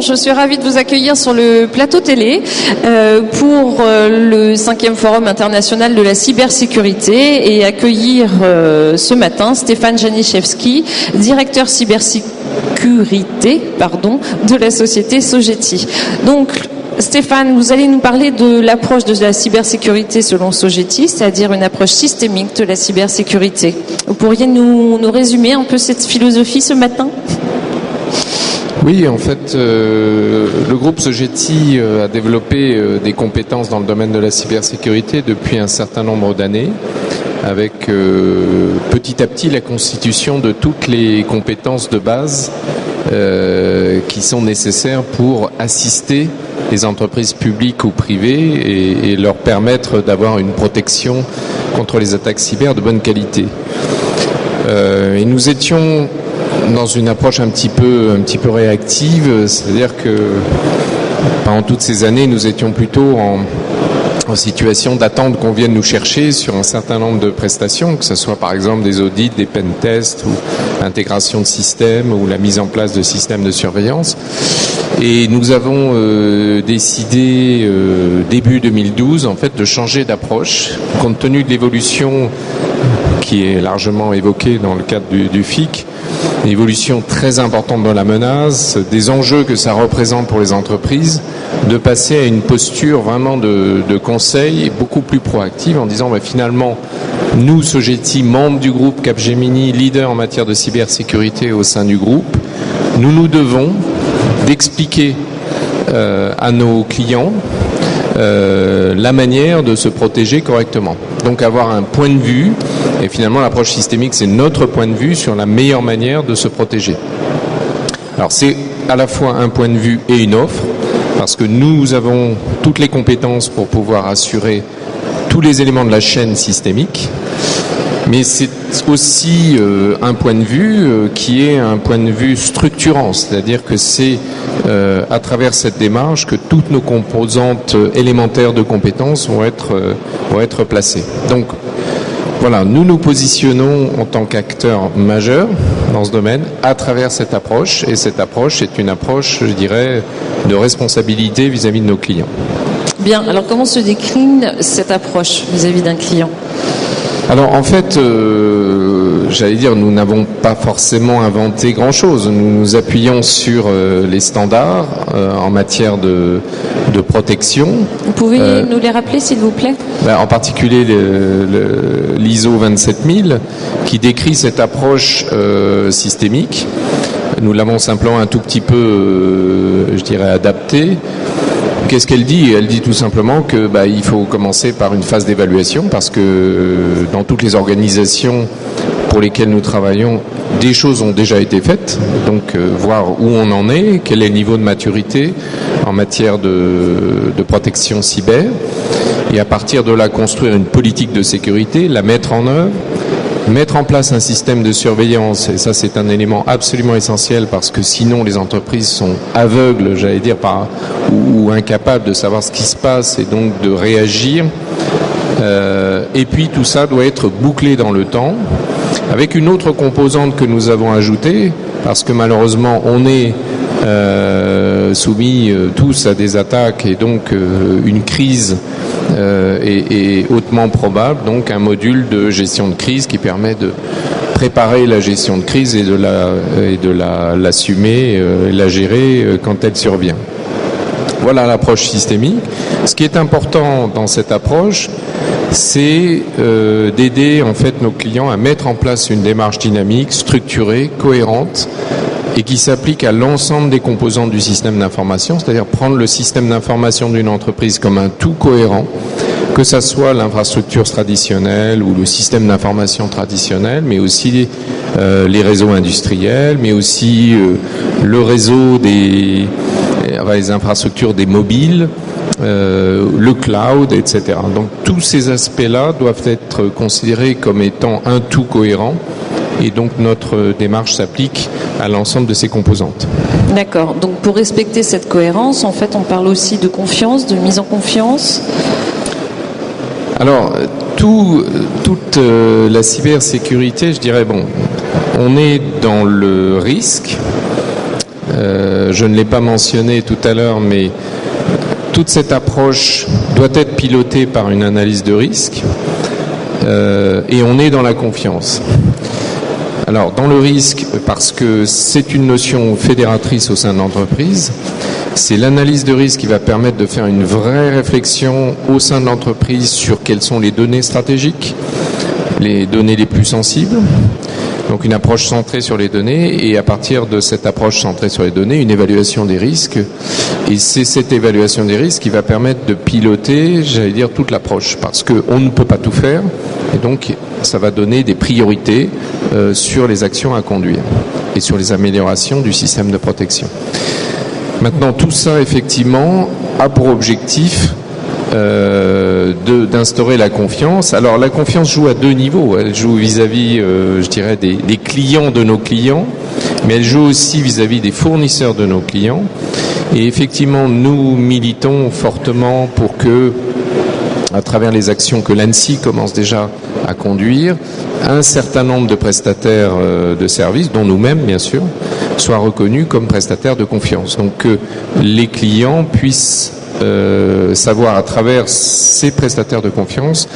je suis ravie de vous accueillir sur le plateau télé pour le 5e Forum international de la cybersécurité et accueillir ce matin Stéphane Janiszewski, directeur cybersécurité de la société Sogeti. Donc, Stéphane, vous allez nous parler de l'approche de la cybersécurité selon Sogeti, c'est-à-dire une approche systémique de la cybersécurité. Vous pourriez nous résumer un peu cette philosophie ce matin ? Oui, en fait, le groupe Sogeti a développé des compétences dans le domaine de la cybersécurité depuis un certain nombre d'années, avec petit à petit la constitution de toutes les compétences de base qui sont nécessaires pour assister les entreprises publiques ou privées et leur permettre d'avoir une protection contre les attaques cyber de bonne qualité. Et nous étions dans une approche un petit peu réactive, c'est-à-dire que pendant toutes ces années, nous étions plutôt en situation d'attendre qu'on vienne nous chercher sur un certain nombre de prestations, que ce soit par exemple des audits, des pen tests ou l'intégration de systèmes ou la mise en place de systèmes de surveillance. Et nous avons décidé début 2012 en fait de changer d'approche compte tenu de l'évolution qui est largement évoquée dans le cadre du FIC, une évolution très importante dans la menace, des enjeux que ça représente pour les entreprises, de passer à une posture vraiment de conseil beaucoup plus proactive en disant finalement, nous, Sogeti, membres du groupe Capgemini, leader en matière de cybersécurité au sein du groupe, nous devons d'expliquer à nos clients la manière de se protéger correctement. Donc avoir un point de vue, et finalement l'approche systémique c'est notre point de vue sur la meilleure manière de se protéger. Alors c'est à la fois un point de vue et une offre, parce que nous avons toutes les compétences pour pouvoir assurer tous les éléments de la chaîne systémique, mais c'est aussi un point de vue qui est un point de vue structurant, c'est-à-dire que c'est à travers cette démarche que toutes nos composantes élémentaires de compétences vont être placées. Donc voilà, nous nous positionnons en tant qu'acteurs majeurs dans ce domaine à travers cette approche, et cette approche est une approche, je dirais, de responsabilité vis-à-vis de nos clients. Bien, alors comment se décline cette approche vis-à-vis d'un client ? Alors en fait, j'allais dire, nous n'avons pas forcément inventé grand-chose. Nous nous appuyons sur les standards en matière de protection. Vous pouvez nous les rappeler, s'il vous plaît ? En particulier l'ISO 27000, qui décrit cette approche systémique. Nous l'avons simplement un tout petit peu, je dirais, adaptée. Qu'est-ce qu'elle dit ? Elle dit tout simplement que il faut commencer par une phase d'évaluation, parce que dans toutes les organisations pour lesquelles nous travaillons, des choses ont déjà été faites, donc voir où on en est, quel est le niveau de maturité en matière de protection cyber, et à partir de là construire une politique de sécurité, la mettre en œuvre, mettre en place un système de surveillance, et ça c'est un élément absolument essentiel, parce que sinon les entreprises sont aveugles, j'allais dire, ou incapables de savoir ce qui se passe et donc de réagir. Et puis tout ça doit être bouclé dans le temps, avec une autre composante que nous avons ajoutée, parce que malheureusement on est soumis tous à des attaques, et donc une crise est hautement probable, donc un module de gestion de crise qui permet de préparer la gestion de crise et de l'assumer, la gérer quand elle survient. Voilà l'approche systémique. Ce qui est important dans cette approche, c'est d'aider en fait nos clients à mettre en place une démarche dynamique, structurée, cohérente, et qui s'applique à l'ensemble des composantes du système d'information, c'est-à-dire prendre le système d'information d'une entreprise comme un tout cohérent, que ça soit l'infrastructure traditionnelle ou le système d'information traditionnel, mais aussi les réseaux industriels, mais aussi le réseau les infrastructures des mobiles, le cloud, etc. Donc tous ces aspects-là doivent être considérés comme étant un tout cohérent, et donc notre démarche s'applique à l'ensemble de ces composantes. D'accord. Donc pour respecter cette cohérence, en fait, on parle aussi de confiance, de mise en confiance. Alors, toute la cybersécurité, je dirais, on est dans le risque, Je ne l'ai pas mentionné tout à l'heure, mais toute cette approche doit être pilotée par une analyse de risque et on est dans la confiance. Alors, dans le risque, parce que c'est une notion fédératrice au sein de l'entreprise, c'est l'analyse de risque qui va permettre de faire une vraie réflexion au sein de l'entreprise sur quelles sont les données stratégiques, les données les plus sensibles. Donc une approche centrée sur les données et à partir de cette approche centrée sur les données, une évaluation des risques. Et c'est cette évaluation des risques qui va permettre de piloter, j'allais dire, toute l'approche. Parce qu'on ne peut pas tout faire et donc ça va donner des priorités sur les actions à conduire et sur les améliorations du système de protection. Maintenant, tout ça, effectivement, a pour objectif d'instaurer la confiance. Alors la confiance joue à deux niveaux. Elle joue vis-à-vis, je dirais, des clients de nos clients, mais elle joue aussi vis-à-vis des fournisseurs de nos clients. Et effectivement, nous militons fortement pour que, à travers les actions que l'ANSSI commence déjà à conduire, un certain nombre de prestataires de services, dont nous-mêmes bien sûr, soient reconnus comme prestataires de confiance. Donc que les clients puissent savoir à travers ces prestataires de confiance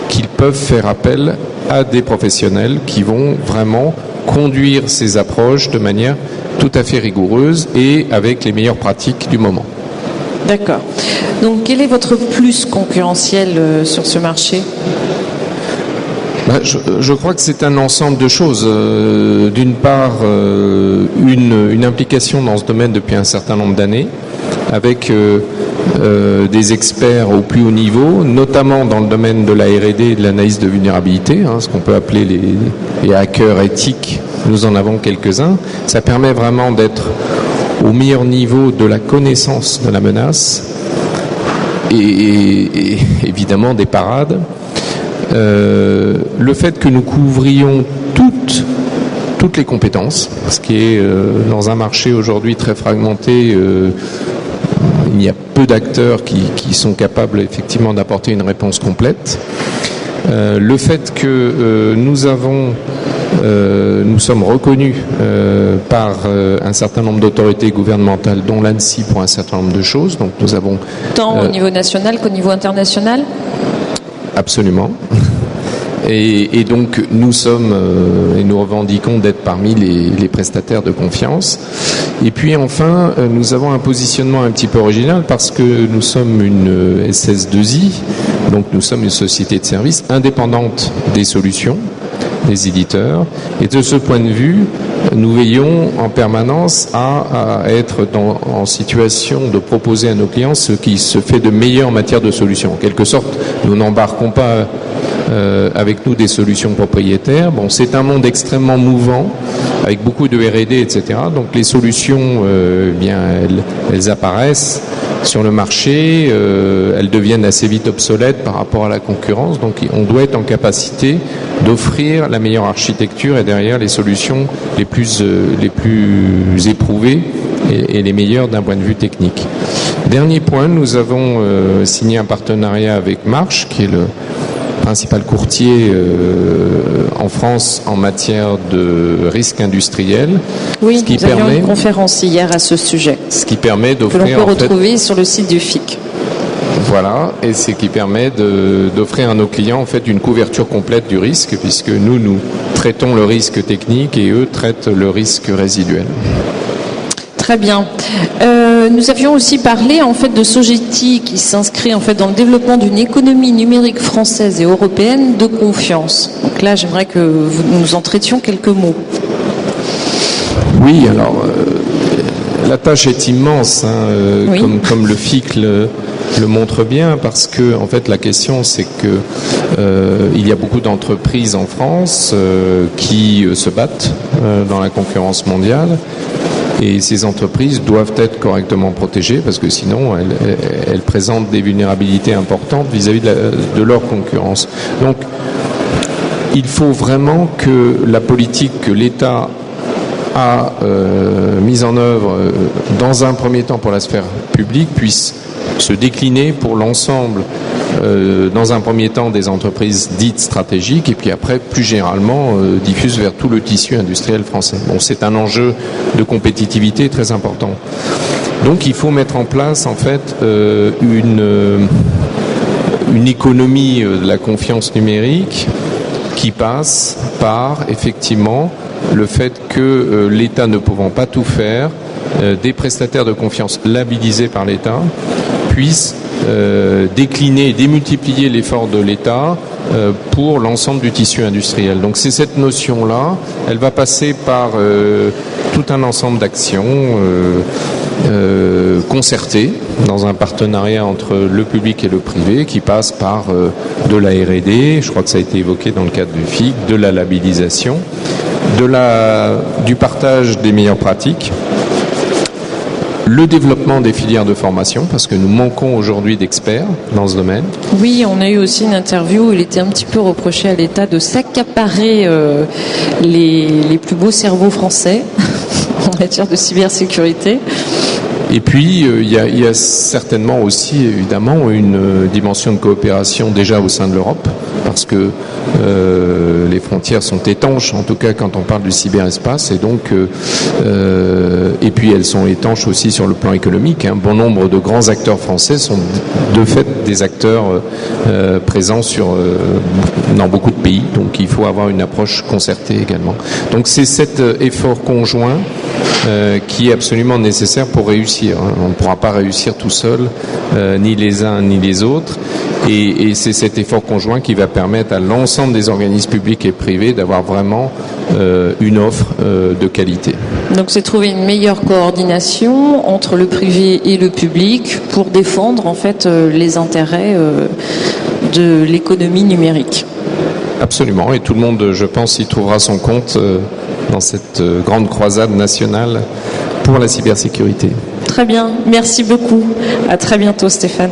qu'ils peuvent faire appel à des professionnels qui vont vraiment conduire ces approches de manière tout à fait rigoureuse et avec les meilleures pratiques du moment. D'accord. Donc quel est votre plus concurrentiel sur ce marché ? Je crois que c'est un ensemble de choses. D'une part, une implication dans ce domaine depuis un certain nombre d'années, avec des experts au plus haut niveau, notamment dans le domaine de la R&D et de l'analyse de vulnérabilité, ce qu'on peut appeler les hackers éthiques. Nous en avons quelques-uns. Ça permet vraiment d'être au meilleur niveau de la connaissance de la menace et évidemment des parades. Le fait que nous couvrions toutes les compétences, ce qui est dans un marché aujourd'hui très fragmenté, il y a peu d'acteurs qui sont capables effectivement d'apporter une réponse complète. Le fait que nous sommes reconnus par un certain nombre d'autorités gouvernementales, dont l'ANSSI pour un certain nombre de choses. Donc nous avons tant au niveau national qu'au niveau international. Absolument. Et donc nous sommes et nous revendiquons d'être parmi les prestataires de confiance. Et puis enfin, nous avons un positionnement un petit peu original parce que nous sommes une SS2I, donc nous sommes une société de services indépendante des solutions, des éditeurs. Et de ce point de vue, nous veillons en permanence à être en situation de proposer à nos clients ce qui se fait de meilleur en matière de solutions. En quelque sorte, nous n'embarquons pas avec nous des solutions propriétaires. Bon, c'est un monde extrêmement mouvant, avec beaucoup de R&D, etc. Donc les solutions, elles apparaissent sur le marché, elles deviennent assez vite obsolètes par rapport à la concurrence. Donc on doit être en capacité d'offrir la meilleure architecture et derrière les solutions les plus éprouvées et les meilleures d'un point de vue technique. Dernier point, nous avons signé un partenariat avec Marsh, qui est le principal courtier en France en matière de risque industriel. Oui, nous avions une conférence hier à ce sujet. Ce qui permet d'offrir... Que l'on peut retrouver sur le site du FIC. Voilà, et c'est qui permet d'offrir à nos clients en fait une couverture complète du risque, puisque nous traitons le risque technique et eux traitent le risque résiduel. Très bien. Nous avions aussi parlé en fait de Sogeti qui s'inscrit en fait dans le développement d'une économie numérique française et européenne de confiance. Donc là, j'aimerais que nous en traitions quelques mots. Oui, alors la tâche est immense, oui. Comme le FIC le montre bien, parce que en fait la question c'est que il y a beaucoup d'entreprises en France qui se battent dans la concurrence mondiale. Et ces entreprises doivent être correctement protégées parce que sinon elles présentent des vulnérabilités importantes vis-à-vis de leur concurrence. Donc il faut vraiment que la politique que l'État a mise en œuvre dans un premier temps pour la sphère publique puisse se décliner pour l'ensemble, dans un premier temps, des entreprises dites stratégiques, et puis après, plus généralement, diffuse vers tout le tissu industriel français. Bon, c'est un enjeu de compétitivité très important. Donc, il faut mettre en place, en fait, une économie de la confiance numérique qui passe par, effectivement, le fait que l'État ne pouvant pas tout faire, des prestataires de confiance labellisés par l'État puissent décliner et démultiplier l'effort de l'État pour l'ensemble du tissu industriel. Donc c'est cette notion-là, elle va passer par tout un ensemble d'actions concertées dans un partenariat entre le public et le privé qui passe par de la R&D, je crois que ça a été évoqué dans le cadre du FIC, de la labellisation, du partage des meilleures pratiques, le développement des filières de formation, parce que nous manquons aujourd'hui d'experts dans ce domaine. Oui, on a eu aussi une interview où il était un petit peu reproché à l'État de s'accaparer les plus beaux cerveaux français en matière de cybersécurité. Et puis, il y a certainement aussi, évidemment, une dimension de coopération déjà au sein de l'Europe, parce que les frontières sont étanches, en tout cas quand on parle du cyberespace, et donc, et puis elles sont étanches aussi sur le plan économique. Un bon nombre de grands acteurs français sont de fait des acteurs présents dans beaucoup de pays, donc il faut avoir une approche concertée également. Donc c'est cet effort conjoint qui est absolument nécessaire pour réussir. On ne pourra pas réussir tout seul, ni les uns ni les autres. Et c'est cet effort conjoint qui va permettre à l'ensemble des organismes publics et privés d'avoir vraiment une offre de qualité. Donc c'est trouver une meilleure coordination entre le privé et le public pour défendre en fait les intérêts de l'économie numérique. Absolument, et tout le monde, je pense, y trouvera son compte dans cette grande croisade nationale pour la cybersécurité. Très bien, merci beaucoup. À très bientôt Stéphane.